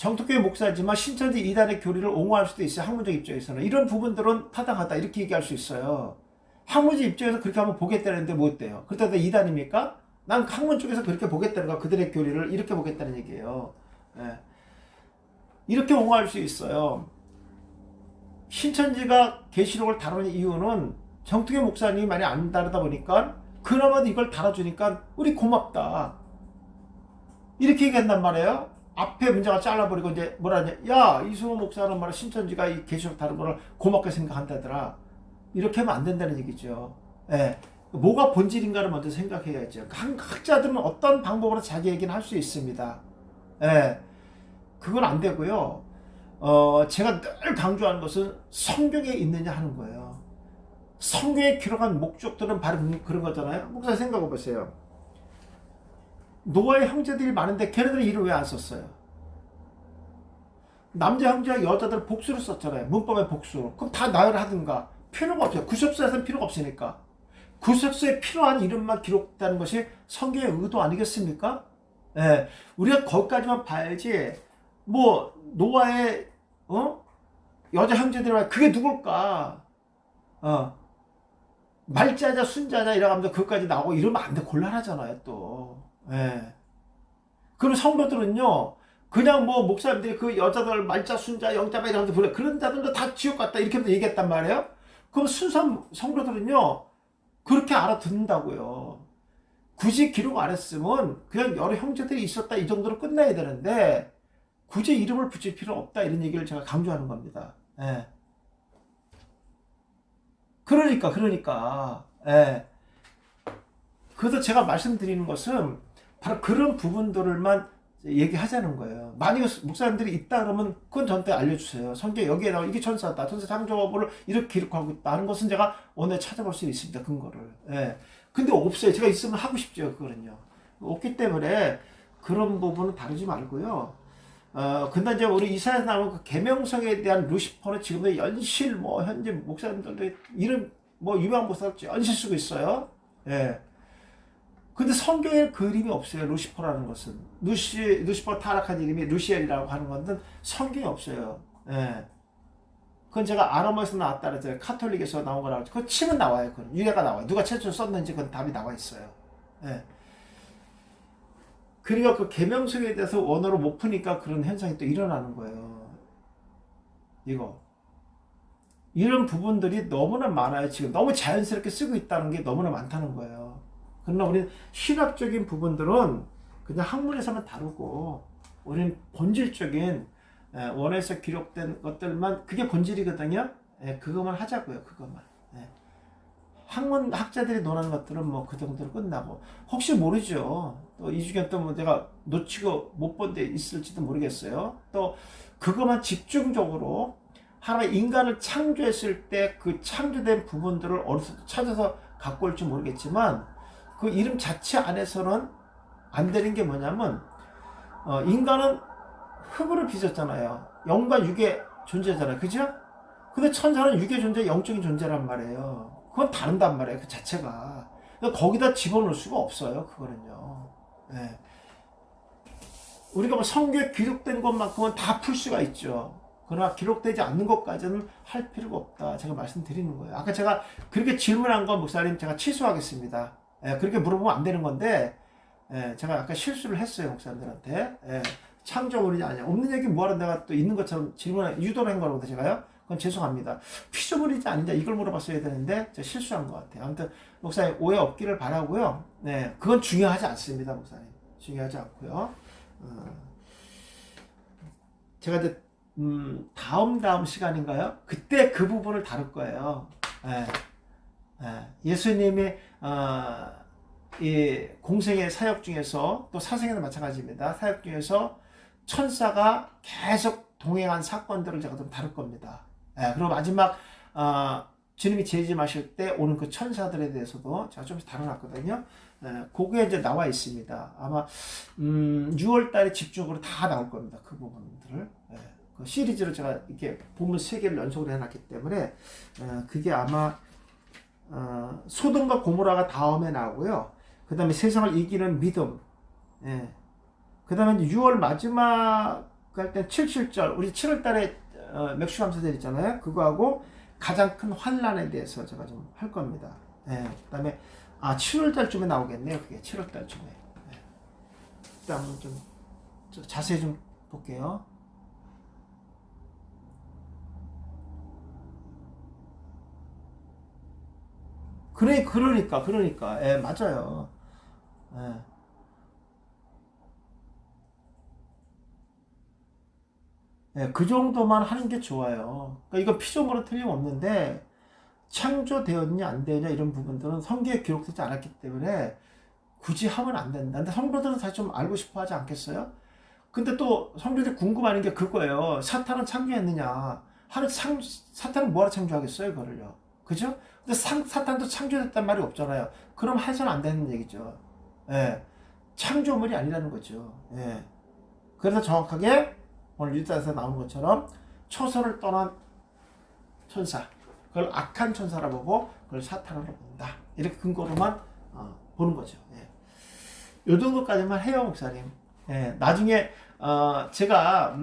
정통교회 목사지만 신천지 이단의 교리를 옹호할 수도 있어요. 학문적 입장에서는. 이런 부분들은 타당하다 이렇게 얘기할 수 있어요. 학문적 입장에서 그렇게 한번 보겠다는데 뭐 어때요? 그렇다고 이단입니까? 난 학문 쪽에서 그렇게 보겠다는 거, 그들의 교리를 이렇게 보겠다는 얘기예요. 예. 이렇게 옹호할 수 있어요. 신천지가 계시록을 다루는 이유는 정통교 목사님이 많이 안 다루다 보니까 그나마도 이걸 다뤄주니까 우리 고맙다 이렇게 얘기한단 말이에요. 앞에 문제가 잘라버리고 이제 뭐라 하냐, 야 이승호 목사는 말이야 신천지가 이 계시록 다룬 거를 고맙게 생각한다더라 이렇게 하면 안 된다는 얘기죠. 예. 뭐가 본질인가를 먼저 생각해야죠. 학자들은 어떤 방법으로 자기 얘기는 할 수 있습니다. 예. 그건 안 되고요. 제가 늘 강조하는 것은 성경에 있느냐 하는 거예요. 성경에 기록한 목적들은 바로 그런 거잖아요. 목사 생각해 보세요. 노아의 형제들이 많은데 걔네들은 이를 왜 안 썼어요? 남자 형제와 여자들 복수를 썼잖아요. 문법의 복수. 그럼 다 나열하든가. 필요가 없어요. 구속사에서는 필요가 없으니까. 구속사에 필요한 이름만 기록되는 것이 성경의 의도 아니겠습니까? 예, 우리가 거기까지만 봐야지. 뭐 노아의 여자 형제들이 그게 누굴까? 말자자 순자자 이라고 하면 그것까지 나오고 이러면 안 돼. 곤란하잖아요 또. 예. 그럼 성도들은요 그냥 뭐 목사님들이 그 여자들 말자 순자 영자바 이러면서 불러 그런 자들도 다 지옥 갔다 이렇게 얘기했단 말이에요. 그럼 순수한 성도들은요 그렇게 알아듣는다고요. 굳이 기록 안 했으면 그냥 여러 형제들이 있었다 이 정도로 끝나야 되는데 굳이 이름을 붙일 필요 없다 이런 얘기를 제가 강조하는 겁니다. 예. 그러니까 예. 그래서 제가 말씀드리는 것은 바로 그런 부분들만 얘기하자는 거예요. 만약 목사님들이 있다 그러면 그건 저한테 알려주세요. 성경 여기에 나와 이게 천사다. 천사 창조를 이렇게 기록하고 있다는 것은 제가 오늘 찾아볼 수 있습니다. 근거를. 예. 근데 없어요. 제가 있으면 하고 싶죠. 그거는요. 없기 때문에 그런 부분은 다루지 말고요. 근데 이제 우리 이사야에서 나오는 그 계명성에 대한 루시퍼는 지금도 연실 현재 목사님들도 이름 유명한 목사들 연실 쓰고 있어요. 예. 근데 성경에 그림이 없어요. 루시퍼라는 것은. 루시퍼 타락한 이름이 루시엘이라고 하는 건데 성경에 없어요. 예. 그건 제가 아람어에서 나왔다 그랬잖아요. 카톨릭에서 나온 거라고. 그거 치면 나와요. 그건. 유래가 나와요. 누가 최초로 썼는지 그건 답이 나와 있어요. 예. 그리고 그 계명성에 대해서 원어로 못 푸니까 그런 현상이 또 일어나는 거예요. 이런 부분들이 너무나 많아요. 지금 너무 자연스럽게 쓰고 있다는 게 너무나 많다는 거예요. 그러나 우리는 신학적인 부분들은 그냥 학문에서만 다루고 우리는 본질적인 원어에서 기록된 것들만 그게 본질이거든요. 그것만 하자고요. 그것만. 학자들이 논하는 것들은 뭐 그 정도로 끝나고 혹시 모르죠. 또 이 중에 또 뭐 내가 놓치고 못 본 데 있을지도 모르겠어요. 또 그것만 집중적으로 하나의 인간을 창조했을 때 그 창조된 부분들을 어디서 찾아서 갖고 올지 모르겠지만 그 이름 자체 안에서는 안 되는 게 뭐냐면 인간은 흙으로 빚었잖아요. 영과 육의 존재잖아요. 그죠? 근데 천사는 육의 존재, 영적인 존재란 말이에요. 그건 다른단 말이에요. 그 자체가. 그러니까 거기다 집어넣을 수가 없어요. 그거는요. 네. 우리가 뭐 성경에 기록된 것만큼은 다 풀 수가 있죠. 그러나 기록되지 않는 것까지는 할 필요가 없다. 제가 말씀드리는 거예요. 아까 제가 그렇게 질문한 건 목사님 제가 취소하겠습니다. 그렇게 물어보면 안 되는 건데 제가 아까 실수를 했어요. 목사님들한테. 창조물이냐 아니냐. 없는 얘기 뭐하러 내가 또 있는 것처럼 유도를 한 거라고 제가요. 그건 죄송합니다. 피조물이지 아니냐 이걸 물어봤어야 되는데 제가 실수한 것 같아요. 아무튼 목사님 오해 없기를 바라고요. 그건 중요하지 않습니다. 목사님. 중요하지 않고요. 제가 이제 다음 시간인가요? 그때 그 부분을 다룰 거예요. 예수님의 이 공생의 사역 중에서 또 사생에도 마찬가지입니다. 사역 중에서 천사가 계속 동행한 사건들을 제가 좀 다룰 겁니다. 그리고 마지막 주님이 재림하실 때 오는 그 천사들에 대해서도 제가 좀 다뤄놨거든요. 그게 이제 나와 있습니다. 아마 6월 달에 집중적으로 다 나올 겁니다. 그 부분들을. 그 시리즈로 제가 이렇게 본문 3개를 연속으로 해놨기 때문에 그게 아마 소돔과 고모라가 다음에 나오고요. 그 다음에 세상을 이기는 믿음. 그 다음에 6월 마지막 그 할 땐 77절, 우리 7월달에 맥주감사절 있잖아요. 그거하고 가장 큰 환란에 대해서 제가 좀 할 겁니다. 예, 그 다음에 7월달쯤에 나오겠네요. 그게 7월달쯤에. 예. 일단 한번 좀 자세히 좀 볼게요. 그러니까. 예, 맞아요. 예. 예, 그 정도만 하는 게 좋아요. 그러니까 이거 피조물은 틀림없는데, 창조되었냐, 안 되었냐, 이런 부분들은 성경에 기록되지 않았기 때문에 굳이 하면 안 된다. 근데 성도들은 사실 좀 알고 싶어 하지 않겠어요? 근데 또 성도들이 궁금해하는 게 그거예요. 사탄은 창조했느냐? 사탄은 뭐하러 창조하겠어요, 그거를요. 그죠? 근데 사탄도 창조됐단 말이 없잖아요. 그럼 해서는 안 되는 얘기죠. 예. 창조물이 아니라는 거죠. 예. 그래서 정확하게 오늘 유다에서 나온 것처럼 초선을 떠난 천사, 그걸 악한 천사라 보고 그걸 사탄으로 본다. 이렇게 근거로만 보는 거죠. 예. 요 정도까지만 해요, 목사님. 예. 나중에 제가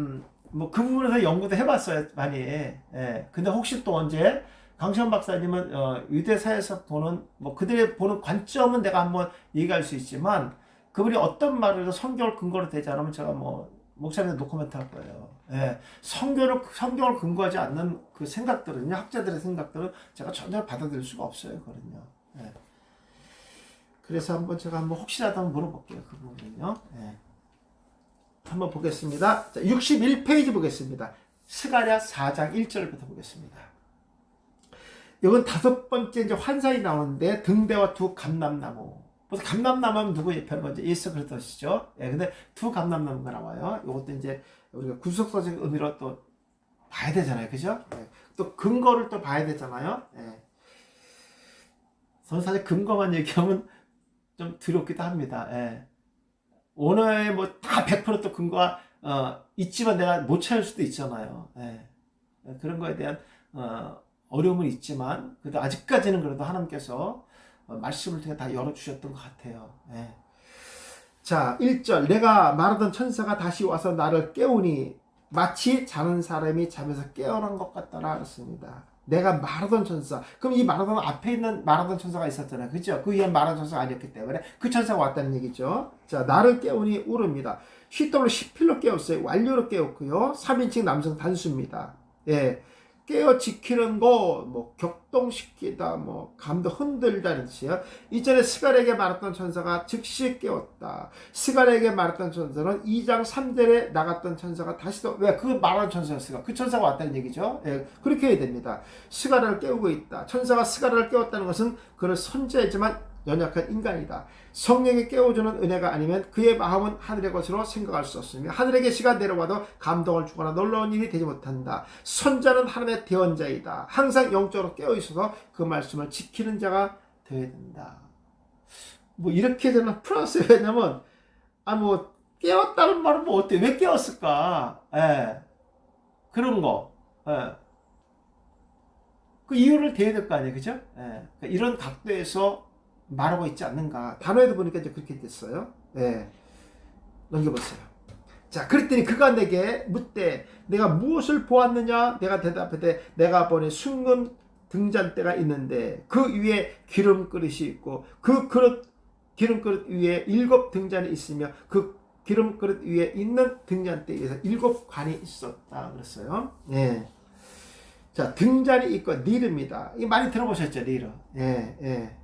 뭐 그 부분에서 연구도 해봤어요, 많이. 예. 근데 혹시 또 언제 강시원 박사님은 유대사에서 보는 뭐 그들의 보는 관점은 내가 한번 얘기할 수 있지만 그분이 어떤 말을 성경을 근거로 대지 않으면 제가 뭐 목사님한테 노코멘트 할 거예요. 예. 성경을 근거하지 않는 그 생각들은요, 학자들의 생각들은 제가 전혀 받아들일 수가 없어요, 그거는요. 예. 그래서 제가 혹시라도 한번 물어볼게요, 그 부분은요. 예. 한번 보겠습니다. 자, 61페이지 보겠습니다. 스가랴 4장 1절부터 보겠습니다. 이건 5번째 이제 환상이 나오는데 등대와 두 감람나무. 그래서 감람나무는 누구예요? 별 먼저 예수 그리스도시죠. 예, 근데 두 감람나무가 나와요. 이것도 이제 우리가 구속서적 의미로 또 봐야 되잖아요, 그죠? 예, 또 근거를 또 봐야 되잖아요. 예. 저는 사실 근거만 얘기하면 좀 두렵기도 합니다. 예. 오늘 뭐 다 100% 근거가 있지만 내가 못 찾을 수도 있잖아요. 예. 그런 거에 대한 어려움은 있지만 그래도 아직까지는 그래도 하나님께서 말씀을 통해 다 열어주셨던 것 같아요. 예. 자, 1절 내가 말하던 천사가 다시 와서 나를 깨우니 마치 자는 사람이 잠에서 깨어난 것 같더라 그랬습니다. 내가 말하던 천사. 그럼 이 말하던 앞에 있는 말하던 천사가 있었잖아요. 그죠? 그 위에 말하던 천사가 아니었기 때문에 그 천사가 왔다는 얘기죠. 자, 나를 깨우니 울음이다. 휘돌로 10필로 깨웠어요. 완료로 깨웠고요. 3인칭 남성 단수입니다. 예. 깨어 지키는 거, 뭐 격동시키다, 뭐 감도 흔들다는 뜻이에요. 이전에 스갈에게 말했던 천사가 즉시 깨웠다. 스갈에게 말했던 천사는 2장 3절에 나갔던 천사가 다시 또 왜 그 말하는 천사였을까? 그 천사가 왔다는 얘기죠. 예, 그렇게 해야 됩니다. 스갈을 깨우고 있다. 천사가 스갈을 깨웠다는 것은 그는 선지자이지만 연약한 인간이다. 성령이 깨워주는 은혜가 아니면 그의 마음은 하늘의 것으로 생각할 수 없으며 하늘에 계시가 내려와도 감동을 주거나 놀라운 일이 되지 못한다. 선자는 하나님의 대언자이다. 항상 영적으로 깨어있어서 그 말씀을 지키는 자가 되어야 된다. 뭐 이렇게 되는 플러스 왜냐면 뭐 깨웠다는 말은 뭐 어때? 왜 깨웠을까? 예. 그런 거. 예. 그 이유를 대야 될 거 아니에요, 그죠? 예. 그러니까 이런 각도에서 말하고 있지 않는가. 단어에도 보니까 이제 그렇게 됐어요. 예. 넘겨보세요. 자, 그랬더니 그가 내게 묻되 내가 무엇을 보았느냐? 내가 대답하되 내가 보니 순금 등잔대가 있는데 그 위에 기름 그릇이 있고 그 기름 그릇 위에 7 등잔이 있으며 그 기름 그릇 위에 있는 등잔대에서 7 관이 있었다 그랬어요. 예. 자, 등잔이 있고 니릅니다. 이 많이 들어보셨죠, 니르. 예, 예.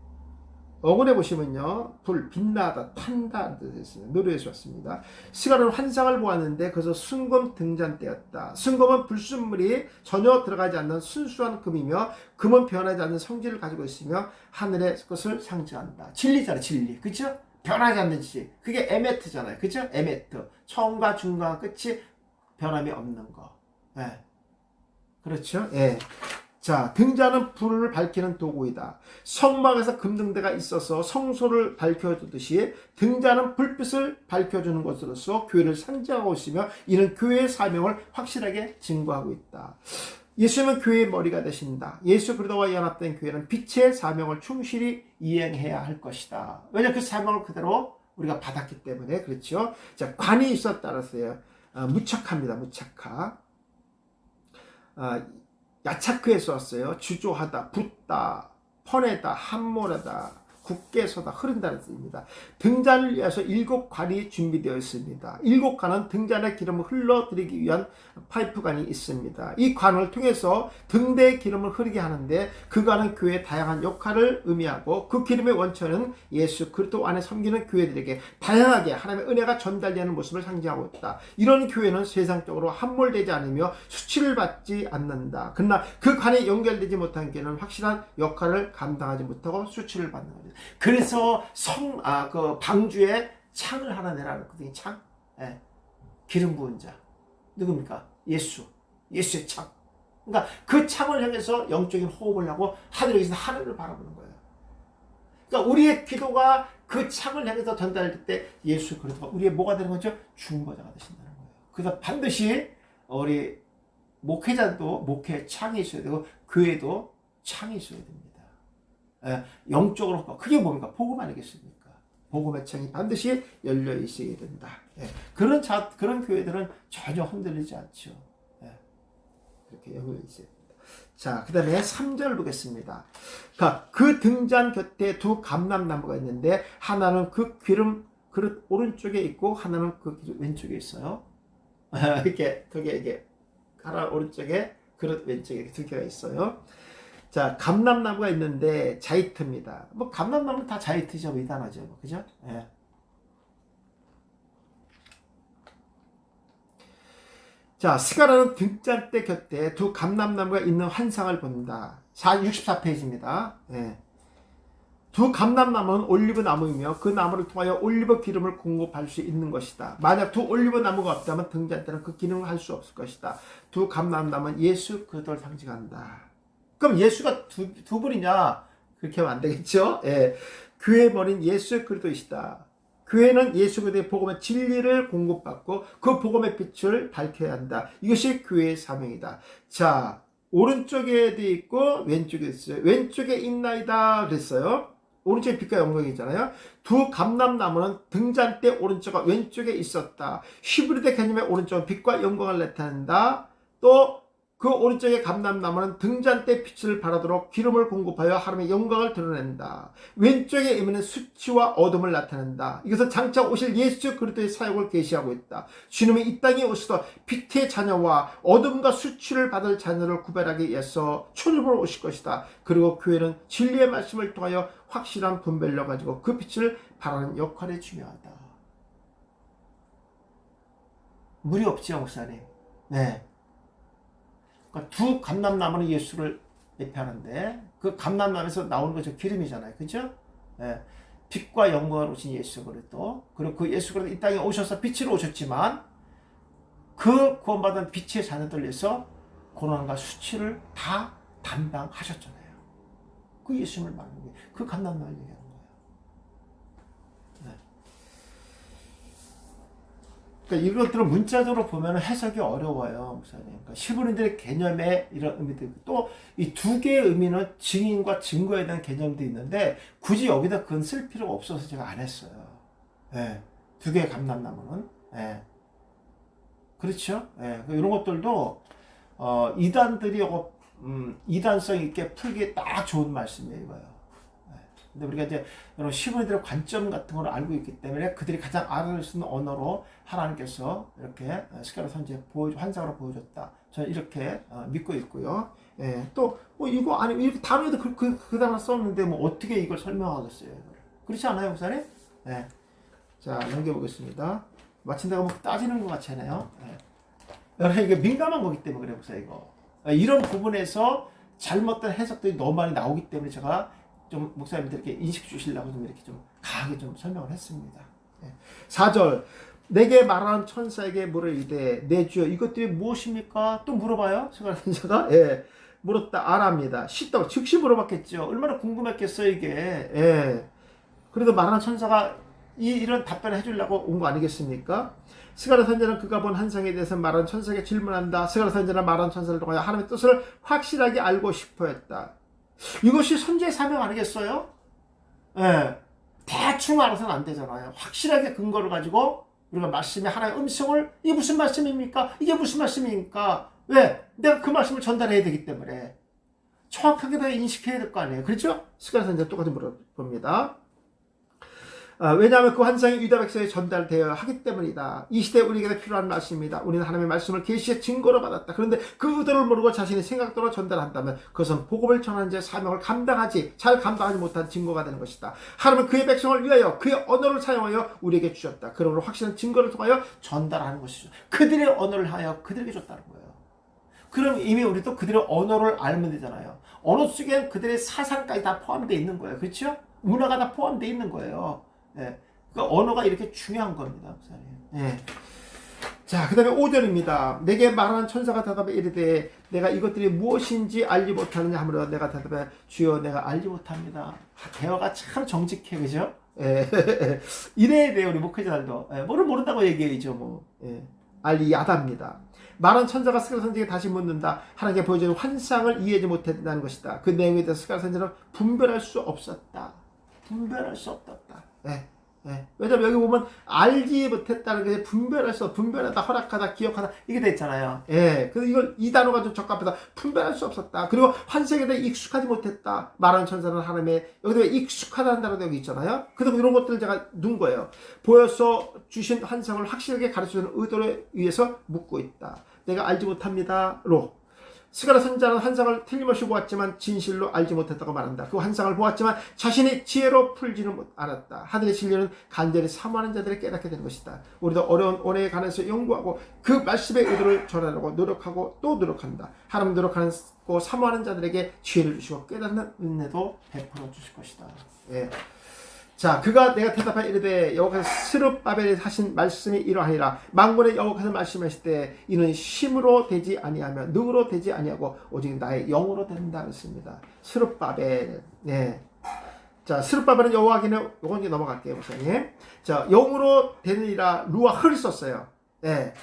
어근에 보시면요, 불, 빛나다, 탄다 뜻이었습니다. 노래에서 왔습니다. 스갈은 환상을 보았는데 그래서 순금 등잔대였다. 순금은 불순물이 전혀 들어가지 않는 순수한 금이며 금은 변하지 않는 성질을 가지고 있으며 하늘의 것을 상징한다. 진리잖아요, 진리. 그쵸? 변하지 않는 진리. 그게 에메트잖아요. 그쵸? 에메트. 처음과 중간과 끝이 변함이 없는 거. 예. 그렇죠? 예. 자, 등잔은 불을 밝히는 도구이다. 성막에서 금등대가 있어서 성소를 밝혀주듯이 등잔은 불빛을 밝혀주는 것으로서 교회를 상징하고 있으며 이는 교회의 사명을 확실하게 증거하고 있다. 예수님은 교회의 머리가 되신다. 예수 그리스도와 연합된 교회는 빛의 사명을 충실히 이행해야 할 것이다. 왜냐하면 그 사명을 그대로 우리가 받았기 때문에 그렇죠. 자, 관이 있었다 그랬어요. 무착합니다. 무착하. 야차크에서 왔어요. 주조하다, 붓다, 퍼내다, 함몰하다, 굳게 서다, 흐른다는 뜻입니다. 등잔을 위해서 7관이 준비되어 있습니다. 7관은 등잔에 기름을 흘러들이기 위한 파이프관이 있습니다. 이 관을 통해서 등대의 기름을 흐르게 하는데 그 관은 교회의 다양한 역할을 의미하고 그 기름의 원천은 예수 그리스도 안에 섬기는 교회들에게 다양하게 하나님의 은혜가 전달되는 모습을 상징하고 있다. 이런 교회는 세상적으로 함몰되지 않으며 수치를 받지 않는다. 그러나 그 관에 연결되지 못한 교회는 확실한 역할을 감당하지 못하고 수치를 받는 겁니다. 그래서 그 방주에 창을 하나 내놔놨거든요. 창. 예. 기름 부은 자. 누굽니까? 예수의 창. 그러니까 그 창을 향해서 영적인 호흡을 하고 하늘에 계신 하늘을 바라보는 거예요. 그러니까 우리의 기도가 그 창을 향해서 전달될 때 예수 그리스도가 우리의 뭐가 되는 거죠? 중보자가 되신다는 거예요. 그래서 반드시 우리 목회자도 목회 창이 있어야 되고 교회도 창이 있어야 됩니다. 영적으로 그게 뭡니까? 복음 아니겠습니까? 복음의 창이 반드시 열려 있어야 된다. 그런 교회들은 전혀 흔들리지 않죠. 이렇게 열려 있어야 됩니다. 자, 그 다음에 3절 보겠습니다. 그 등잔 곁에 두 감람나무가 있는데 하나는 그 기름 그릇 오른쪽에 있고 하나는 그 왼쪽에 있어요. 이렇게 이게 하나 오른쪽에 그릇 왼쪽에 두 개가 있어요. 자, 감람나무가 있는데 자이트입니다. 뭐 감람나무는 다 자이트죠. 위단하죠. 뭐, 그죠? 예. 자, 스가랴는 등잔대 곁에 두 감람나무가 있는 환상을 본다. 64페이지입니다. 예. 두 감람나무는 올리브 나무이며 그 나무를 통하여 올리브 기름을 공급할 수 있는 것이다. 만약 두 올리브 나무가 없다면 등잔대는 그 기능을 할 수 없을 것이다. 두 감람나무는 예수 그리스도를 상징한다. 그럼 예수가 두 분이냐? 그렇게 하면 안 되겠죠? 예. 교회 머리는 예수 그리스도이시다. 교회는 예수 그리스도의 복음의 진리를 공급받고 그 복음의 빛을 밝혀야 한다. 이것이 교회의 사명이다. 자, 오른쪽에도 있고 왼쪽에 있어요. 왼쪽에 있나이다 그랬어요. 오른쪽에 빛과 영광이잖아요. 두 감람나무는 등잔대 오른쪽과 왼쪽에 있었다. 히브리대 개념의 오른쪽은 빛과 영광을 나타낸다. 또 그 오른쪽의 감람나무는 등잔대 빛을 발하도록 기름을 공급하여 하나님의 영광을 드러낸다. 왼쪽의 의미는 수치와 어둠을 나타낸다. 이것은 장차 오실 예수 그리스도의 사역을 계시하고 있다. 주님이 이 땅에 오셔서 빛의 자녀와 어둠과 수치를 받을 자녀를 구별하기 위해서 초림으로 오실 것이다. 그리고 교회는 진리의 말씀을 통하여 확실한 분별력 가지고 그 빛을 발하는 역할이 중요하다. 무리 없지요, 목사님? 네. 두 감람나무는 예수를 대표하는데 그 감람나무에서 나오는 것이 기름이잖아요. 그죠? 예. 빛과 영광을 오신 예수 그리스도. 그리고 그 예수 그리스도 이 땅에 오셔서 빛으로 오셨지만 그 구원받은 빛의 자녀들 위해서 고난과 수치를 다 담당하셨잖아요. 그 예수님을 말하는 게 그 감람나무를 얘기하는 거예요. 그러니까 이것들은 문자적으로 보면 해석이 어려워요, 목사님. 그러니까 히브리인들의 개념에 이런 의미도 있고, 또 이 두 개의 의미는 증인과 증거에 대한 개념도 있는데, 굳이 여기다 그건 쓸 필요가 없어서 제가 안 했어요. 예. 두 개의 감람나무는. 예. 그렇죠? 예. 이런 것들도, 이단들이 이단성 있게 풀기에 딱 좋은 말씀이에요, 이거요. 근데 우리가 이제 이런 히브리들의 관점 같은 걸 알고 있기 때문에 그들이 가장 알아낼 수 있는 언어로 하나님께서 이렇게 스가랴 선지에 환상으로 보여줬다. 저는 이렇게 믿고 있고요. 예, 또 이거 아니 이렇게 단어에도 그 단어 썼는데 뭐 어떻게 이걸 설명하겠어요? 그렇지 않아요, 목사님? 예. 자, 넘겨보겠습니다. 마침내가 뭐 따지는 것 같잖아요. 예. 여러분 이게 민감한 거기 때문에 그래요, 목사 이거. 이런 부분에서 잘못된 해석들이 너무 많이 나오기 때문에 제가 좀 목사님들께 인식 주시려고 좀 이렇게 좀 강하게 좀 설명을 했습니다. 4절 내게 말하는 천사에게 물으리되 내 주여 이것들이 무엇입니까? 또 물어봐요. 스가랴가 물었다. 아랍니다. 쉽다고 즉시 물어봤겠죠. 얼마나 궁금했겠어요 이게. 그래도 말하는 천사가 이런 답변을 해주려고 온 거 아니겠습니까? 스가랴 선지자는 그가 본 환상에 대해서 말하는 천사에게 질문한다. 스가랴 선지자는 말하는 천사를 통하여 하나님의 뜻을 확실하게 알고 싶어 했다. 이것이 선지의 사명 아니겠어요? 예. 대충 알아서는 안 되잖아요. 확실하게 근거를 가지고 우리가 말씀의 하나의 음성을 이게 무슨 말씀입니까? 이게 무슨 말씀입니까? 왜? 내가 그 말씀을 전달해야 되기 때문에 정확하게 다 인식해야 될 거 아니에요. 그렇죠? 스가랴 선지자 똑같이 물어봅니다. 왜냐하면 그 환상이 유다 백성에 전달되어야 하기 때문이다. 이 시대에 우리에게 필요한 말씀입니다. 우리는 하나님의 말씀을 계시의 증거로 받았다. 그런데 그 의도를 모르고 자신의 생각대로 전달한다면 그것은 복음을 전하는 자의 사명을 잘 감당하지 못한 증거가 되는 것이다. 하나님은 그의 백성을 위하여 그의 언어를 사용하여 우리에게 주셨다. 그러므로 확실한 증거를 통하여 전달하는 것이죠. 그들의 언어를 하여 그들에게 줬다는 거예요. 그럼 이미 우리도 그들의 언어를 알면 되잖아요. 언어 속에 그들의 사상까지 다 포함되어 있는 거예요. 그렇죠? 문화가 다 포함되어 있는 거예요. 예. 그 언어가 이렇게 중요한 겁니다. 예. 자, 그 다음에 5절입니다. 내게 말하는 천사가 대답해 이르되 내가 이것들이 무엇인지 알지 못하느냐 하므로 내가 대답해 주여 내가 알지 못합니다. 대화가 참 정직해. 그죠? 예. 이래야 돼요. 우리 목회자들도. 예. 뭐를 모른다고 얘기해야죠. 뭐. 예. 알리야답니다. 말한 천사가 스가랴 선지자에게 다시 묻는다. 하나님께 보여주는 환상을 이해하지 못했다는 것이다. 그 내용에 대해서 스가랴 선지자는 분별할 수 없었다. 분별할 수 없었다. 예. 예. 왜냐면 여기 보면 알지 못했다는 게 분별하다, 허락하다, 기억하다 이게 됐잖아요. 예. 그래서 이걸 이 단어가 좀 적합하다. 분별할 수 없었다. 그리고 환상에 대해 익숙하지 못했다. 말하는 천사는 하나님의 여기도 익숙하다는 단어도 여기 있잖아요. 그래서 이런 것들을 제가 눈 거예요. 보여서 주신 환상을 확실하게 가르쳐주는 의도를 위해서 묻고 있다. 내가 알지 못합니다로. 스가랴 선지자는 환상을 틀림없이 보았지만 진실로 알지 못했다고 말한다. 그 환상을 보았지만 자신의 지혜로 풀지는 않았다. 하늘의 진리는 간절히 사모하는 자들이 깨닫게 되는 것이다. 우리도 어려운 온해에 관해서 연구하고 그 말씀의 의도를 전하려고 노력하고 또 노력한다. 하나님 노력하고 사모하는 자들에게 지혜를 주시고 깨닫는 은혜도 베풀어 주실 것이다. 예. 자, 그가 내가 대답하여 이르되 여호와께서 스룹바벨에 하신 말씀이 이러하니라. 만군의 여호와께서 말씀하실 때 이는 힘으로 되지 아니하며 능으로 되지 아니하고 오직 나의 영으로 된다 했습니다. 스룹바벨. 네. 자, 스룹바벨은 여호와기는 요건 이제 넘어갈게요, 목사님. 자, 영으로 되느니라 루아흐를 썼어요. 네.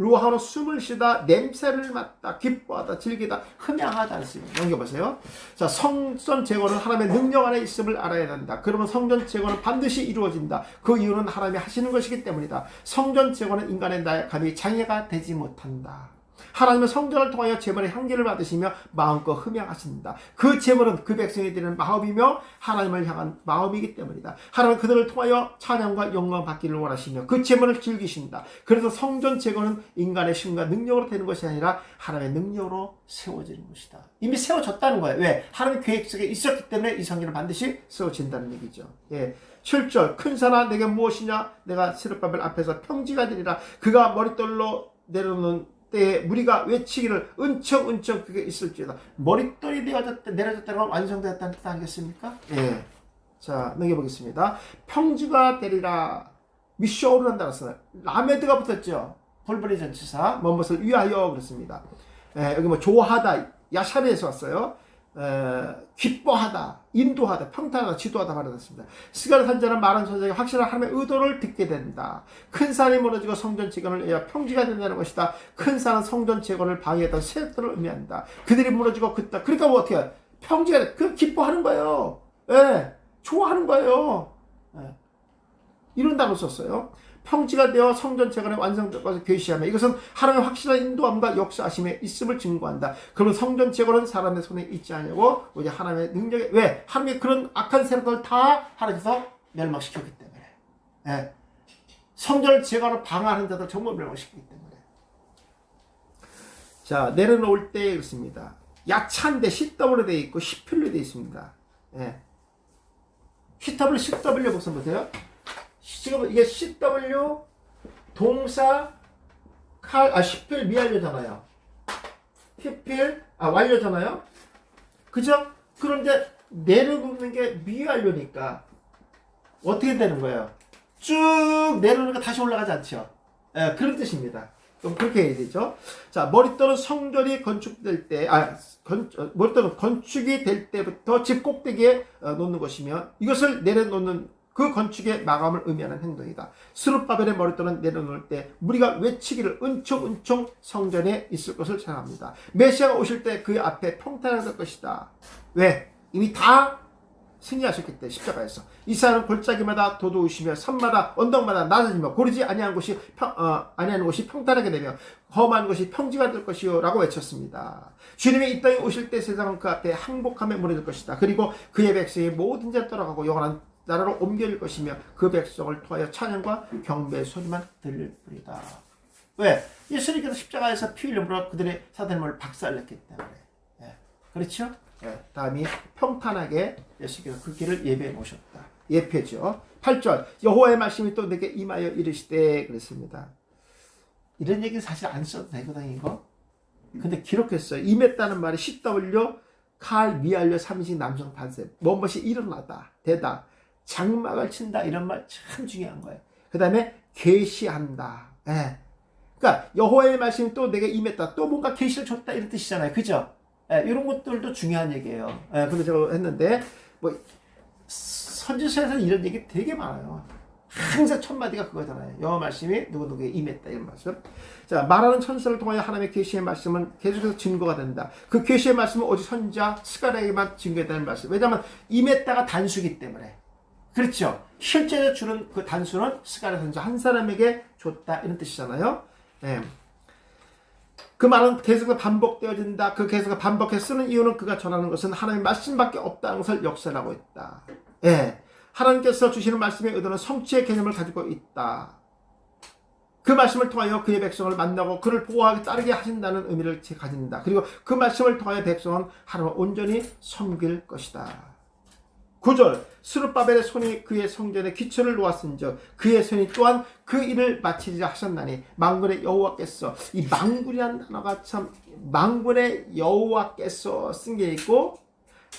루아하로 숨을 쉬다, 냄새를 맡다, 기뻐하다, 즐기다, 흠양하다 했습니다. 넘겨보세요. 자, 성전 제거는 하나님의 능력 안에 있음을 알아야 한다. 그러면 성전 제거는 반드시 이루어진다. 그 이유는 하나님이 하시는 것이기 때문이다. 성전 제거는 인간의 나약함이 장애가 되지 못한다. 하나님은 성전을 통하여 제물의 향기를 받으시며 마음껏 흠양하신다. 그 제물은 그 백성이 드리는 마음이며 하나님을 향한 마음이기 때문이다. 하나님은 그들을 통하여 찬양과 영광 받기를 원하시며 그 제물을 즐기신다. 그래서 성전 제거는 인간의 힘과 능력으로 되는 것이 아니라 하나님의 능력으로 세워지는 것이다. 이미 세워졌다는 거예요. 왜? 하나님의 계획 속에 있었기 때문에 이 성전은 반드시 세워진다는 얘기죠. 예. 7절 큰 산아 내게 무엇이냐? 내가 스룹바벨 앞에서 평지가 되리라. 그가 머릿돌로 내려놓는 때에 무리가 외치기를 은청은청 그게 있을지어다. 머릿돌이 내려졌다는 건 완성되었다는 뜻 아니겠습니까? 예. 자, 넘겨보겠습니다. 평지가 되리라. 미쇼르란다 그랬어요. 라메드가 붙었죠. 볼버리 전치사. 무엇을 위하여 그랬습니다. 예, 여기 뭐 좋아하다. 야샤르에서 왔어요. 기뻐하다, 인도하다, 평탄하다, 지도하다 말했습니다. 스가랴 선지자는 말한 선지자가 확실한 하나님의 의도를 듣게 된다. 큰 산이 무너지고 성전 재건을 해야 평지가 된다는 것이다. 큰 산은 성전 재건을 방해했던 세력들을 의미한다. 그들이 무너지고 긋다. 그러니까 뭐 어떻게 해? 평지가 돼. 그 기뻐하는 거예요. 예, 좋아하는 거예요. 예. 이런 단어 썼어요. 평지가 되어 성전 재건의 완성까지 계시하며 이것은 하나님의 확실한 인도함과 역사하심에 있음을 증거한다. 그러면 성전 재건은 사람의 손에 있지 않냐고 오직 하나님의 능력에 왜? 하나님의 그런 악한 세력을 다 하나님께서 멸망시켰기 때문에 예. 성전 재건을 방해하는 자들 전부 멸망시키기 때문에 자 내려놓을 때 그렇습니다. 야찬데 CW로 되어 있고 CP로 되어 있습니다. 예. CW 복선 보세요. 지금 이게 CW 동사 CPL 미완료잖아요. CPL 완료잖아요. 그죠? 그런데 내려놓는 게 미완료니까 어떻게 되는 거예요? 쭉 내려놓으니까 다시 올라가지 않죠. 예, 그런 뜻입니다. 그럼 그렇게 해야 되죠. 자, 머릿돌은 성전이 건축될 때, 머릿돌은 건축이 될 때부터 집 꼭대기에 놓는 것이며 이것을 내려놓는 그 건축의 마감을 의미하는 행동이다. 스룹바벨의 머릿돌은 내려놓을 때 무리가 외치기를 은총은총 성전에 있을 것을 생각합니다. 메시아가 오실 때 그 앞에 평탄할 것이다. 왜? 이미 다 승리하셨기 때문에 십자가에서 이스라엘은 골짜기마다 도도우시며 산마다 언덕마다 낮아지며 고르지 아니한 곳이 평탄하게 되며 험한 곳이 평지가 될 것이요 라고 외쳤습니다. 주님이 이 땅에 오실 때 세상은 그 앞에 항복함에 무너질 것이다. 그리고 그의 백성이 모든 자 떠나가고 영원한 나라로 옮겨질 것이며 그 백성을 통하여 찬양과 경배의 소리만 들릴 뿐이다. 왜? 예수님께서 십자가에서 피 흘림으로 그들의 사단임을 박살냈기 때문에. 예. 그렇죠? 예. 다음이 평탄하게 예수께서 그 길을 예배해 모셨다. 예표죠. 8절 여호와의 말씀이 또 내게 임하여 이르시되 그랬습니다. 이런 얘기는 사실 안 써도 되거든요. 이거. 근데 기록했어요. 임했다는 말이 CW 칼 미알려 3인칭 남성 단세 무엇이 일어나다 되다 장막을 친다 이런 말 참 중요한 거예요. 그 다음에 계시한다. 예. 그러니까 여호와의 말씀이 또 내게 임했다. 또 뭔가 계시를 줬다 이런 뜻이잖아요. 그죠? 예, 이런 것들도 중요한 얘기예요. 예, 근데 제가 했는데 뭐 선지서에서는 이런 얘기 되게 많아요. 항상 첫 마디가 그거잖아요. 여호와 말씀이 누구누구에게 임했다 이런 말씀. 자, 말하는 천사를 통하여 하나님의 계시의 말씀은 계속해서 증거가 된다. 그 계시의 말씀은 오직 선지자 스가랴에게만 증거했다는 말씀. 왜냐하면 임했다가 단수기 때문에. 그렇죠. 실제로 주는 그 단수는 스가랴 선지자 한 사람에게 줬다 이런 뜻이잖아요. 네. 그 말은 계속 반복되어진다. 그 계속 반복해 쓰는 이유는 그가 전하는 것은 하나님의 말씀밖에 없다는 것을 역설하고 있다. 예. 하나님께서 주시는 말씀의 의도는 성취의 개념을 가지고 있다. 그 말씀을 통하여 그의 백성을 만나고 그를 보호하게 따르게 하신다는 의미를 가진다. 그리고 그 말씀을 통하여 백성은 하나님을 온전히 섬길 것이다. 9절 스룹바벨의 손이 그의 성전에 기초를 놓았은즉 그의 손이 또한 그 일을 마치리라 하셨나니 만군의 여호와께서 이 만군이라는 단어가 참 만군의 여호와께서 쓴 게 있고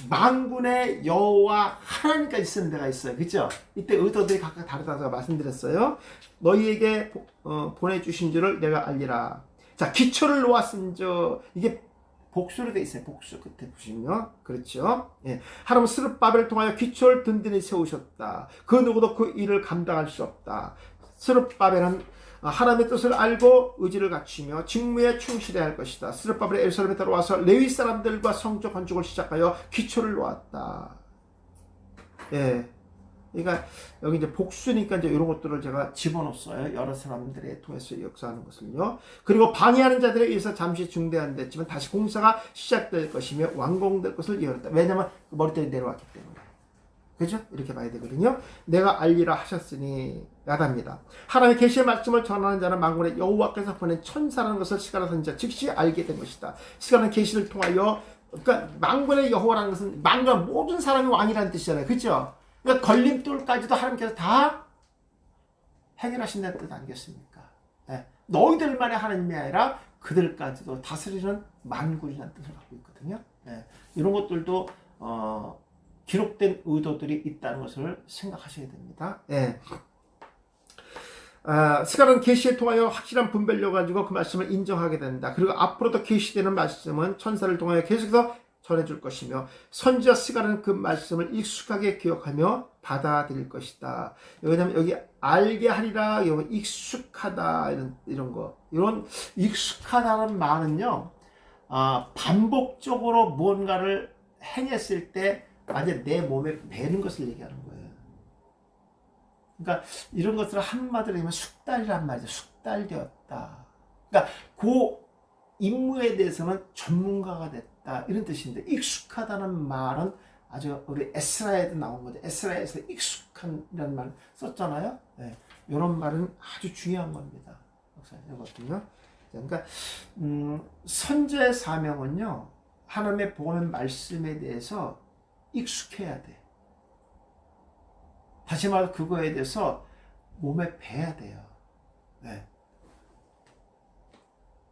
만군의 여호와 하나님까지 쓰는 데가 있어요. 그죠? 이때 의도들이 각각 다르다고 말씀드렸어요. 너희에게 보내주신 줄을 내가 알리라. 자, 기초를 놓았은즉 이게 복수로 돼 있어요. 복수 끝에 보시면 그렇죠. 예. 하나님은 스룹바벨을 통하여 기초를 든든히 세우셨다. 그 누구도 그 일을 감당할 수 없다. 스룹바벨은 하나님의 뜻을 알고 의지를 갖추며 직무에 충실해야 할 것이다. 스룹바벨이 예루살렘에 들어와서 레위 사람들과 성전 건축을 시작하여 기초를 놓았다. 예. 그러니까 여기 이제 복수니까 이제 이런 것들을 제가 집어넣었어요. 여러 사람들에 통해서 역사하는 것을요. 그리고 방해하는 자들에 의해서 잠시 중단됐지만 다시 공사가 시작될 것이며 완공될 것을 예언했다. 왜냐하면 머리털이 내려왔기 때문에. 그죠? 이렇게 봐야 되거든요. 내가 알리라 하셨으니 야답니다. 하나님의 계시의 말씀을 전하는 자는 만군의 여호와께서 보낸 천사라는 것을 스가랴 선지자 즉시 알게 된 것이다. 스가랴는 계시를 통하여 그러니까 만군의 여호와라는 것은 만군 모든 사람이 왕이라는 뜻이잖아요. 그죠? 그러니까 걸림돌까지도 하나님께서 다 해결하신다는 뜻 아니겠습니까? 네. 너희들만의 하나님이 아니라 그들까지도 다스리는 만군이라는 뜻을 갖고 있거든요. 네. 이런 것들도 기록된 의도들이 있다는 것을 생각하셔야 됩니다. 네. 스가랴는 계시에 통하여 확실한 분별력 가지고 그 말씀을 인정하게 된다. 그리고 앞으로도 계시되는 말씀은 천사를 통하여 계속해서 전해줄 것이며 선지자 스가랴는 그 말씀을 익숙하게 기억하며 받아들일 것이다. 왜냐하면 여기 알게 하리라, 여기 익숙하다 이런 거, 이런 익숙하다는 말은요, 반복적으로 무언가를 행했을 때 완전 내 몸에 배는 것을 얘기하는 거예요. 그러니까 이런 것들을 한마디로 하면 숙달이란 말이죠. 숙달되었다. 그러니까 그 임무에 대해서는 전문가가 됐다 이런 뜻인데 익숙하다는 말은 아주 우리 에스라에도 나온 거죠. 에스라에서 익숙한이라는 말 썼잖아요. 네. 이런 말은 아주 중요한 겁니다. 이거거든요. 그러니까 선지자의 사명은요, 하나님의 복음의 말씀에 대해서 익숙해야 돼. 다시 말해 그거에 대해서 몸에 배야 돼요. 네.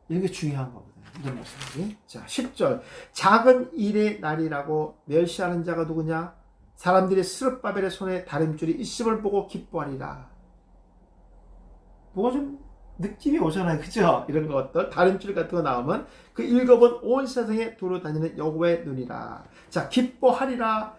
이게 중요한 거거든요. 이런 말씀이. 자, 10절. 작은 일의 날이라고 멸시하는 자가 누구냐? 사람들이 스룹바벨의 손에 다림줄이 있음을 보고 기뻐하리라. 뭐가 좀 느낌이 오잖아요. 그죠? 이런 것들. 다림줄 같은 거 나오면 그 읽어본 온 세상에 두루 다니는 여호와의 눈이라. 자, 기뻐하리라.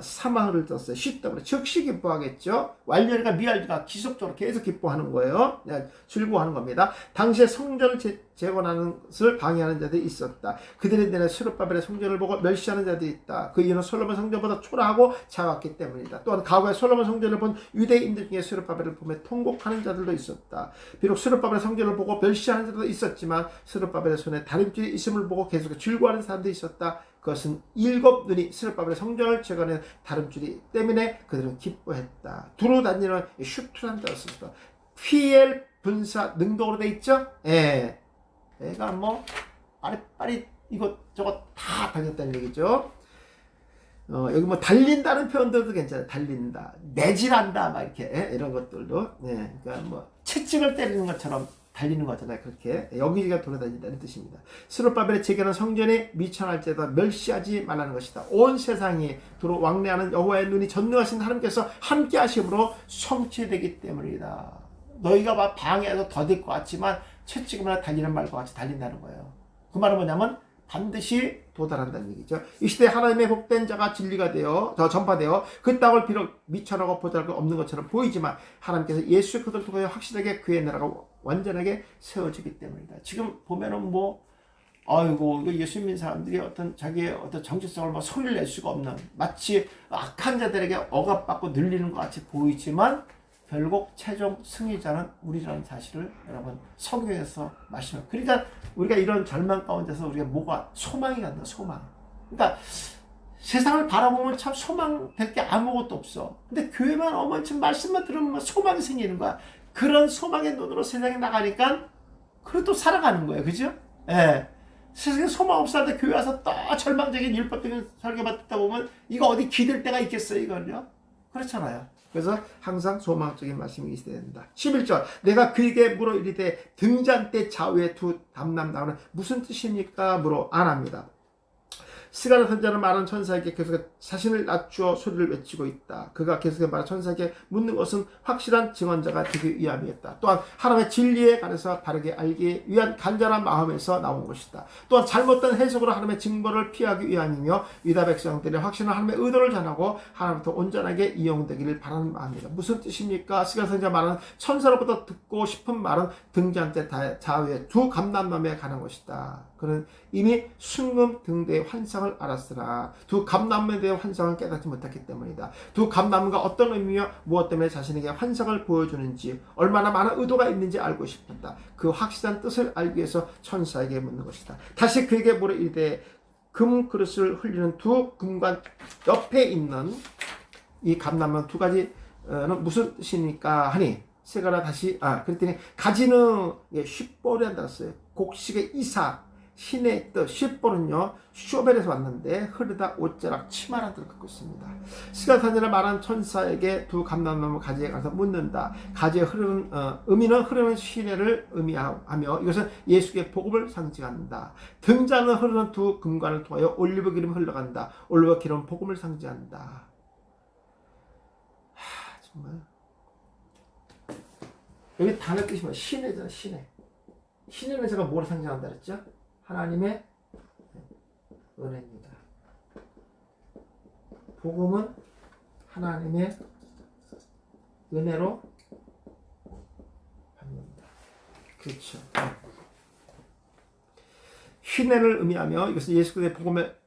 사마흘을 떴어요. 쉬더라. 즉시 기뻐하겠죠. 왈년이가 미알리가 지속적으로 계속 기뻐하는 거예요. 즐거워하는 겁니다. 당시에 성전을 재건하는 것을 방해하는 자들이 있었다. 그들의 눈에 스룹바벨의 성전을 보고 멸시하는 자들이 있다. 그 이유는 솔로몬 성전보다 초라하고 작았기 때문이다. 또한 과거에 솔로몬 성전을 본 유대인들 중에 스룹바벨을 보며 통곡하는 자들도 있었다. 비록 스룹바벨의 성전을 보고 멸시하는 자들도 있었지만 스룹바벨의 손에 다림줄이 있음을 보고 계속 즐거워하는 사람도 있었다. 그것은 7 눈이 스룹바벨의 성전을 재건해 다림줄이 때문에 그들은 기뻐했다. 두루 다니는 슈트란 단어를 썼다. 피엘 분사 능동으로 돼 있죠? 예. 얘가 뭐 빠릿빠릿 이것저것 다 다녔다는 얘기죠. 여기 뭐 달린다는 표현들도 괜찮아요. 달린다, 내질한다, 막 이렇게 이런 것들도. 네, 그러니까 뭐 채찍을 때리는 것처럼 달리는 거잖아요. 그렇게 여기가 돌아다닌다는 뜻입니다. 스룹바벨의 재건한 성전이 미천할지라도 멸시하지 말라는 것이다. 온 세상이 두루 왕래하는 여호와의 눈이 전능하신 하나님께서 함께 하심으로 성취되기 때문이다. 너희가 막 방해해서 더딜 것 같지만 채찍이나 달리는 말과 같이 달린다는 거예요. 그 말은 뭐냐면 반드시 도달한다는 얘기죠. 이 시대에 하나님의 복된 자가 진리가 되어 전파되어 그 땅을 비록 미천하고 보잘것 없는 것처럼 보이지만 하나님께서 예수 그리스도를 통해 확실하게 그의 나라가 완전하게 세워지기 때문이다. 지금 보면은 뭐 아이고 이거 예수 믿는 사람들이 어떤 자기의 어떤 정체성을 뭐 소리를 낼 수가 없는 마치 악한 자들에게 억압받고 늘리는 것 같이 보이지만 결국 최종 승리자는 우리라는 사실을 여러분 성경에서 말씀해요. 그러니까 우리가 이런 절망 가운데서 우리가 뭐가 소망이 간다. 소망. 그러니까 세상을 바라보면 참 소망될 게 아무것도 없어. 근데 교회만 오면 지금 말씀만 들으면 소망이 생기는 거야. 그런 소망의 눈으로 세상에 나가니까 그래도 살아가는 거예요. 그죠? 예. 세상에 소망 없었는데 교회 와서 또 절망적인 율법적인 설교만 듣다 보면 이거 어디 기댈 데가 있겠어요. 이건요. 그렇잖아요. 그래서 항상 소망적인 말씀이 있어야 된다. 11절 내가 그에게 물어 이르되 등잔 때 좌우에 두 담남 나오는 무슨 뜻입니까? 물어 안 합니다. 스가랴 선지자는 말한 천사에게 계속 자신을 낮추어 소리를 외치고 있다. 그가 계속 말한 천사에게 묻는 것은 확실한 증언자가 되기 위함이었다. 또한 하나님의 진리에 관해서 바르게 알기 위한 간절한 마음에서 나온 것이다. 또한 잘못된 해석으로 하나님의 징벌을 피하기 위함이며 유다 백성들이 확실한 하나님의 의도를 전하고 하나님부터 온전하게 이용되기를 바라는 마음이다. 무슨 뜻입니까? 스가랴 선지자 말은 천사로부터 듣고 싶은 말은 등잔대 좌우에 두 감람나무에 관한 것이다. 그는 이미 순금 등대의 환상을 알았으나 두 감람나무에 대한 환상을 깨닫지 못했기 때문이다. 두 감람나무가 어떤 의미며 무엇 때문에 자신에게 환상을 보여주는지 얼마나 많은 의도가 있는지 알고 싶었다. 그 확실한 뜻을 알기 위해서 천사에게 묻는 것이다. 다시 그에게 물어 이르되 금 그릇을 흘리는 두 금관 옆에 있는 이 감람나무 두 가지는 무슨 뜻입니까? 하니 스가랴 다시 그랬더니 가지는 쉽보리 한다고 했어요. 곡식의 이삭 신의 뜻, 쉽보는요 쇼벨에서 왔는데 흐르다 옷자락 치마라는 뜻을 갖고 있습니다. 스가랴 선지자가 말한 천사에게 두 감람나무 가지에 가서 묻는다. 가지에 흐르는 의미는 흐르는 시내를 의미하며 이것은 예수의 복음을 상징한다. 등잔을 흐르는 두 금관을 통하여 올리브 기름이 흘러간다. 올리브 기름은 복음을 상징한다. 정말 여기 단어 뜻이 뭐야? 시내잖아. 시내. 시내는 제가 뭘 상징한다 그랬죠? 하나님의 은혜입니다. 복음은 하나님의 은혜로 받는다. 그렇죠. 희내를 의미하며 이것은 예수 그리스도의 복음을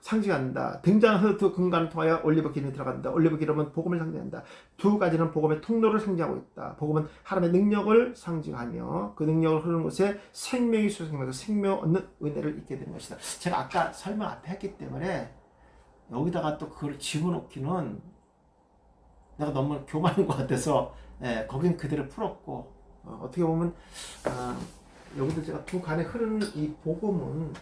상징한다. 등잔에서 두 금관을 통하여 올리브 기름이 들어간다. 올리브 기름은 복음을 상징한다. 두 가지는 복음의 통로를 상징하고 있다. 복음은 하나님의 능력을 상징하며 그 능력을 흐르는 곳에 생명이 수생하면서 생명 얻는 은혜를 잊게 되는 것이다. 제가 아까 설명 앞에 했기 때문에 여기다가 또 그걸 집어넣기는 내가 너무 교만한 것 같아서 거긴 그대로 풀었고 어떻게 보면 여기도 제가 두 간에 흐르는 이 복음은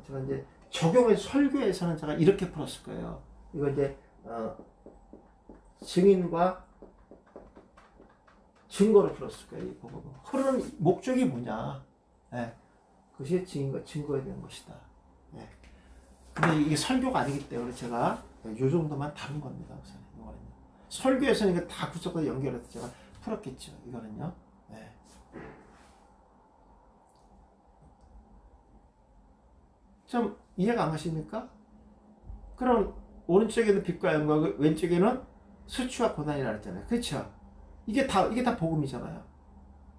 제가 이제 적용의 설교에서는 제가 이렇게 풀었을 거예요. 이거 이제 증인과 증거를 풀었을 거예요. 이 복음은 흐르는 목적이 뭐냐? 그것이 증인과 증거에 대한 것이다. 근데 이게 설교가 아니기 때문에 제가 이 정도만 다룬 겁니다. 우선 이거는요. 설교에서는 이거 다 구석으로 연결해서 제가 풀었겠죠. 이거는요. 좀 이해가 안 가십니까? 그럼 오른쪽에는 빛과 영광, 왼쪽에는 수치와 고난이라 했잖아요. 그렇죠? 이게 다 복음이잖아요.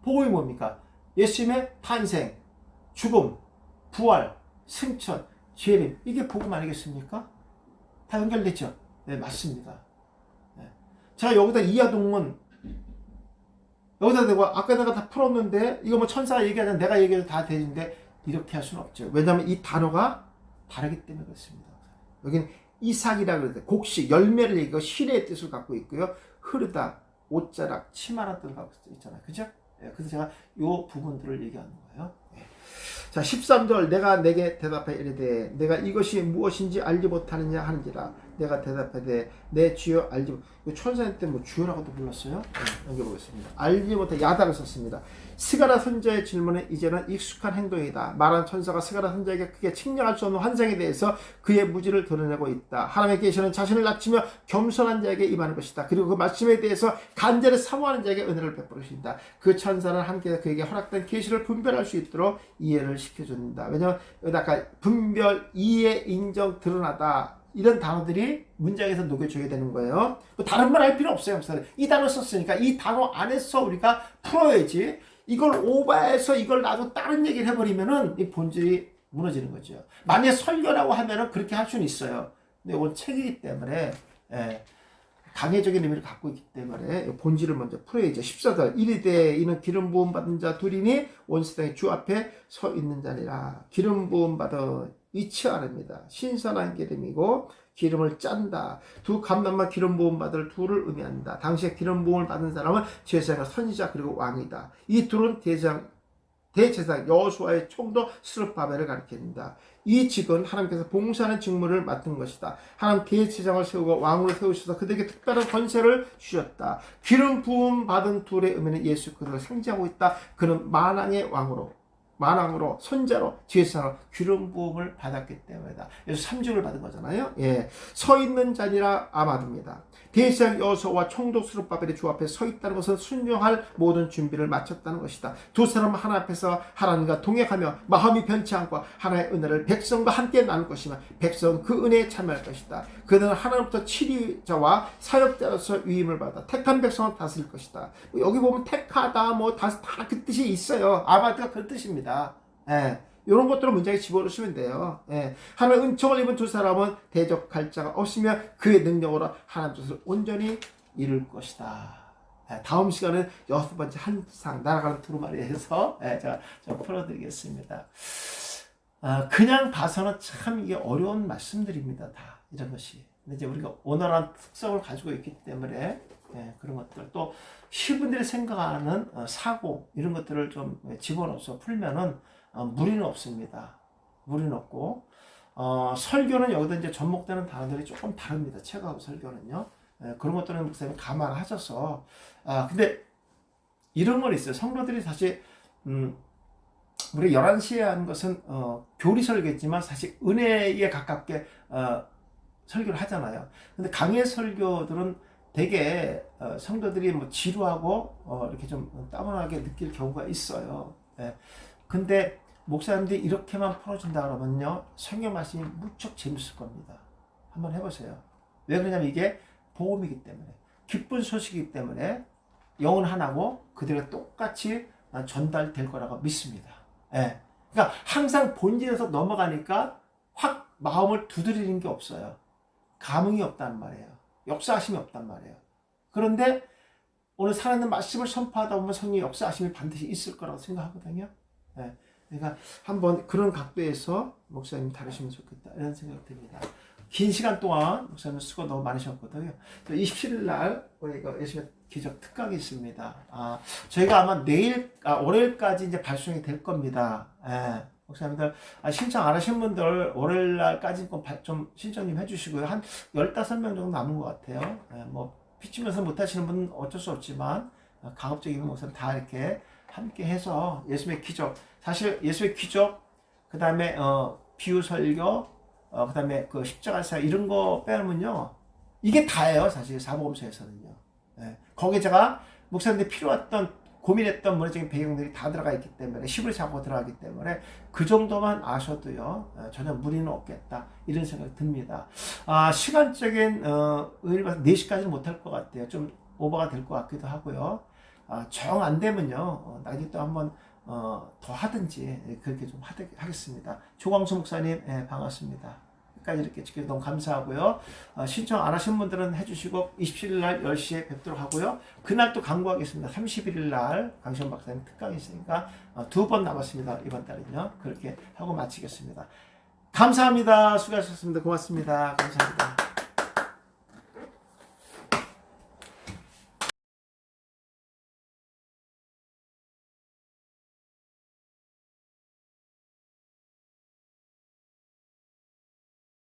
복음이 뭡니까? 예수님의 탄생, 죽음, 부활, 승천, 재림. 이게 복음 아니겠습니까? 다 연결됐죠? 네, 맞습니다. 네. 제가 여기다 이하동문 여기다 대고 아까 내가 다 풀었는데 이거 뭐 천사가 얘기하자 내가 얘기해도 다 되는데 이렇게 할 수는 없죠. 왜냐하면 이 단어가 다르기 때문에 그렇습니다. 여기는 이삭이라 그러는데 곡식, 열매를 얘기하고 신의 뜻을 갖고 있고요. 흐르다, 옷자락, 치마라는 뜻을 갖고 있잖아요. 그죠? 네, 그래서 제가 이 부분들을 얘기하는 거예요. 네. 자, 13절 내가 내게 대답해 이르되 내가 이것이 무엇인지 알지 못하느냐 하는지라 내가 대답하되 내 주여 알지 못. 천사님 때 뭐 주여라고도 불렀어요. 네, 넘겨보겠습니다. 알지 못해 야다를 썼습니다. 스가랴 선지자의 질문은 이제는 익숙한 행동이다. 말한 천사가 스가랴 선지자에게 크게 측량할 수 없는 환상에 대해서 그의 무지를 드러내고 있다. 하나님의 계시는 자신을 낮추며 겸손한 자에게 임하는 것이다. 그리고 그 말씀에 대해서 간절히 사모하는 자에게 은혜를 베푸신다. 그 천사는 함께 그에게 허락된 계시를 분별할 수 있도록 이해를 시켜준다. 왜냐하면 아까 분별, 이해, 인정, 드러나다 이런 단어들이 문장에서 녹여줘야 되는 거예요. 다른 말 할 필요 없어요. 이 단어 썼으니까 이 단어 안에서 우리가 풀어야지 이걸 오버해서 이걸 놔도 다른 얘기를 해버리면은 이 본질이 무너지는 거죠. 만약 설교라고 하면은 그렇게 할 수는 있어요. 근데 이건 책이기 때문에 강해적인 의미를 갖고 있기 때문에 본질을 먼저 풀어야죠. 14절 이르되 이는 기름 부음 받은 자 둘이니 온 세상의 주 앞에 서 있는 자니라. 기름 부음 받은 위치 아닙니다. 신선한 기름이고 기름을 짠다. 두 감남만 기름 부음 받을 둘을 의미한다. 당시에 기름 부음을 받은 사람은 제사장 선지자 그리고 왕이다. 이 둘은 대제사장 여호수아의 총독 스룹바벨을 가리킨다. 이 직은 하나님께서 봉사하는 직무를 맡은 것이다. 하나님 대제사장을 세우고 왕으로 세우셔서 그들에게 특별한 권세를 주셨다. 기름 부음 받은 둘의 의미는 예수 그리스도를 상징하고 있다. 그는 만왕으로 선자로 제사장으로 기름 부음을 받았기 때문이다. 그래서 3주를 받은 거잖아요. 예, 서 있는 자니라 아마드입니다. 대제사장 여호수아와 총독 스룹바벨의 주 앞에 서 있다는 것은 순종할 모든 준비를 마쳤다는 것이다. 두 사람은 하나 앞에서 하나님과 동행하며 마음이 변치 않고 하나의 은혜를 백성과 함께 나눌 것이며 백성 그 은혜에 참여할 것이다. 그들은 하나님부터 치리자와 사역자로서 위임을 받아 택한 백성을 다스릴 것이다. 여기 보면 택하다 다 그 뜻이 있어요. 아마드가 그 뜻입니다. 예. 이런 것들을 문장에 집어넣으시면 돼요. 예. 하나님의 은총을 입은 두 사람은 대적할 자가 없으며 그의 능력으로 하나님 뜻을 온전히 이룰 것이다. 예. 다음 시간은 6번째 한상 날아가는 두루마리에서 제가 풀어드리겠습니다. 그냥 봐서는 참 이게 어려운 말씀들입니다. 다 이런 것이. 근데 이제 우리가 온화한 특성을 가지고 있기 때문에 그런 것들 또 시분들이 생각하는 사고 이런 것들을 좀 집어넣어서 풀면은 무리는 없습니다. 무리는 없고 설교는 여기다 이제 접목되는 단어들이 조금 다릅니다. 책하고 설교는요. 그런 것들은 목사님 감안하셔서 근데 이런 건 있어요. 성도들이 사실 우리 11시에 하는 것은 교리 설교겠지만 사실 은혜에 가깝게 설교를 하잖아요. 근데 강의 설교들은 되게 성도들이 뭐 지루하고 이렇게 좀 따분하게 느낄 경우가 있어요. 근데 목사님들이 이렇게만 풀어준다 그러면요 성경 말씀이 무척 재밌을 겁니다. 한번 해보세요. 왜 그러냐면 이게 복음이기 때문에 기쁜 소식이기 때문에 영은 하나고 그들과 똑같이 전달될 거라고 믿습니다. 그러니까 항상 본질에서 넘어가니까 확 마음을 두드리는 게 없어요. 감흥이 없단 말이에요. 역사하심이 없단 말이에요. 그런데 오늘 살아있는 말씀을 선포하다 보면 성령의 역사하심이 반드시 있을 거라고 생각하거든요. 그러니까 한번 그런 각도에서 목사님 다루시면 좋겠다 이런 생각이 듭니다. 긴 시간 동안 목사님 수고 너무 많으셨거든요. 27일 날 우리가 예수의 기적 특강이 있습니다. 저희가 아마 월요일까지 이제 발송이 될 겁니다. 목사님들 신청 안 하신 분들 월요일 날까지 좀 신청 좀 해주시고요. 한 15명 정도 남은 것 같아요. 뭐 피치면서 못 하시는 분은 어쩔 수 없지만 가급적이면 목사님 다 이렇게 함께 해서 예수의 기적, 사실 예수의 기적, 그 다음에 비유 설교, 그 다음에 그 십자가 사역 이런 거 빼면요 이게 다예요. 사실 사복음서에서는요. 거기에 제가 목사님들이 필요했던 고민했던 문화적인 배경들이 다 들어가 있기 때문에 시부리 사고가 들어가기 때문에 그 정도만 아셔도요 전혀 무리는 없겠다 이런 생각이 듭니다. 시간적인 의미를 봐서 4시까지는 못할 것 같아요. 좀 오버가 될 것 같기도 하고요. 정 안 되면요 나중에 또 한번 더 하든지 그렇게 좀 하겠습니다. 조광수 목사님 반갑습니다. 끝까지 이렇게 지켜서 너무 감사하고요. 신청 안 하신 분들은 해주시고 27일 날 10시에 뵙도록 하고요. 그날 또 강구하겠습니다. 31일 날 강시원 박사님 특강이 있으니까 2번 남았습니다. 이번 달은요. 그렇게 하고 마치겠습니다. 감사합니다. 수고하셨습니다. 고맙습니다. 감사합니다.